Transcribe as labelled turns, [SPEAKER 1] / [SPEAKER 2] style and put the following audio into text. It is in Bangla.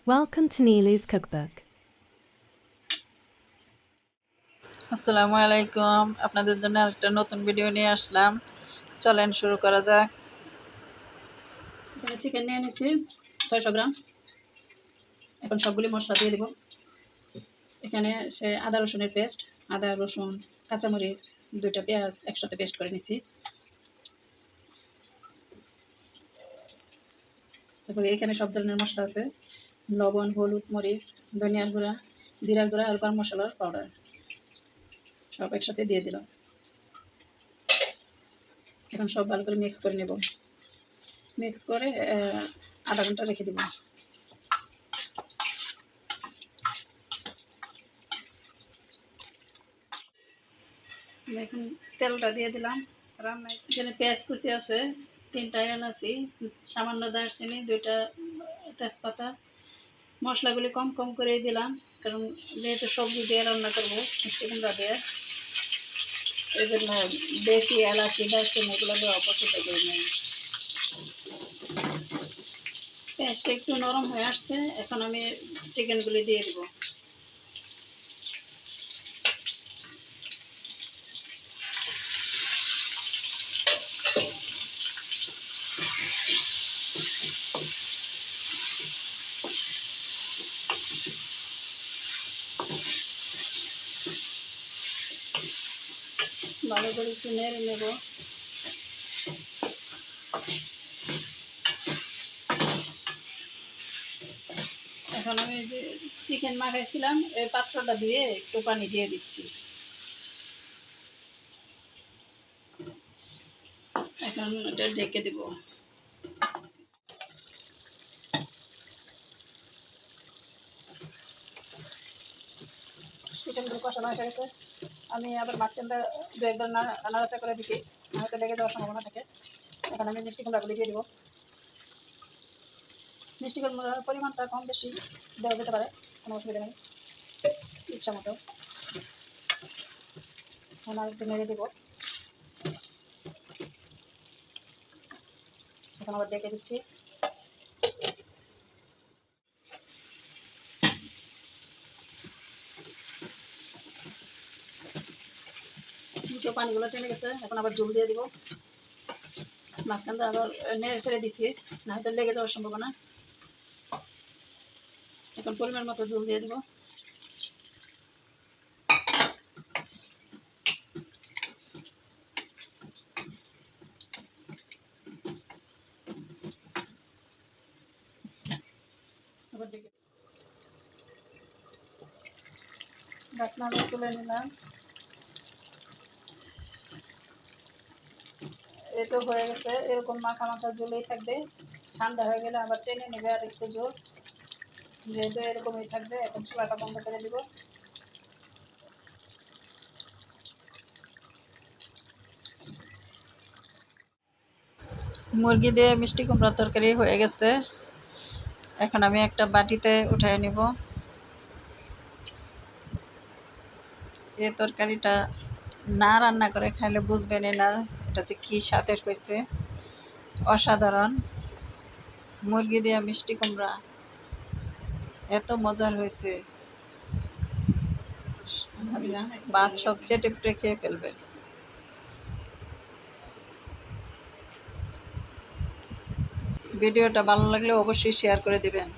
[SPEAKER 1] Welcome to Neely's Cookbook.
[SPEAKER 2] আসসালামু আলাইকুম। আপনাদের জন্য আরেকটা নতুন ভিডিও নিয়ে আসলাম। চলেন শুরু করা যাক।
[SPEAKER 3] এখানে চিকেন নিয়ে নিয়েছি 600 গ্রাম। এখন সবগুলি মশলা দিয়ে দেব। এখানে আদা রসুনের পেস্ট, আদা রসুন কাঁচামরিচ 2টা পেঁয়াজ একসাথে পেস্ট করে নিয়েছি। তারপরে এখানে সব ধরনের মশলা আছে, লবণ, হলুদ, মরিচ, ধনিয়ার গুঁড়া, জিরার গুঁড়া আর গরম মশলার পাউডার সব একসাথে দিয়ে দিলাম। এখন সব ভালো করে মিক্স করে নেব। মিক্স করে আধা ঘন্টা রেখে দেব। এখন তেলটা দিয়ে দিলাম। রান্না এখানে পেঁয়াজ কুচি আছে, 3টা এলাচি, সামান্য দারচিনি, 2টা তেজপাতা। মশলাগুলি কম কম করে দিলাম, কারণ যেহেতু সবজি দিয়ে রান্না করবো মিষ্টি কুমড়া দিয়ে, এই জন্য বেশি এলাচি দারচিনি এগুলো দেওয়া পছন্দ করি না। পেঁয়াজটা একটু নরম হয়ে আসছে, এখন আমি চিকেনগুলি দিয়ে দেবো। ভালো করে একটু নেড়ে নেব। এখন আমি যে চিকেন মাখাইছিলাম এই পাত্রটা দিয়ে একটু পানি দিয়ে দিচ্ছি। এখন এটা ঢেকে দেব। চিকেনগুলো কষানো হয়ে গেছে, আমি আবার মাঝখানটা 2-1 বার নাড়াচাড়া করে দিচ্ছি, হয়তো লেগে যাওয়ার সম্ভাবনা থাকে। এখন আমি মিষ্টি কুমড়াগুলি দিয়ে দেবো। মিষ্টি কুমড়ার পরিমাণটা কম বেশি দেওয়া যেতে পারে, কোনো অসুবিধা নেই, ইচ্ছা মতো। এখন আর একটু নেড়ে দেবো। এখন আবার ডেকে দিচ্ছি। দুটো পানিগুলো টেনে গেছে, এখন আবার জল দিয়ে দিব। মাঝখানটা আবার নেড়ে ছেড়ে দিচ্ছি, না হয়তো লেগে যাওয়ার সম্ভাবনা। এখন পরিমাণ মতো জল দিয়ে দেবো। আবার ডেকে ঢাকনা তুলে নিলাম। এই তো হয়ে গেছে, এরকম মাখা মাখা জলেই থাকবে। ঠান্ডা হয়ে গেলে আবার টেনে নেবে আর একটু জল, যেহেতু এরকমই থাকবে। এখন চুলাটা বন্ধ করে দিব।
[SPEAKER 2] মুরগি দিয়ে মিষ্টি কুমড়ার তরকারি হয়ে গেছে। এখন আমি একটা বাটিতে উঠায় নিব। এই তরকারিটা না রান্না করে খাইলে বুঝবেনই না এটা যে কী স্বাদের হয়েছে, অসাধারণ। মুরগি দিয়ে মিষ্টি কুমড়া এত মজার হয়েছে, ভাত সব চেটে পুটে খেয়ে ফেলবে। ভিডিওটা ভালো লাগলে অবশ্যই শেয়ার করে দিবেন।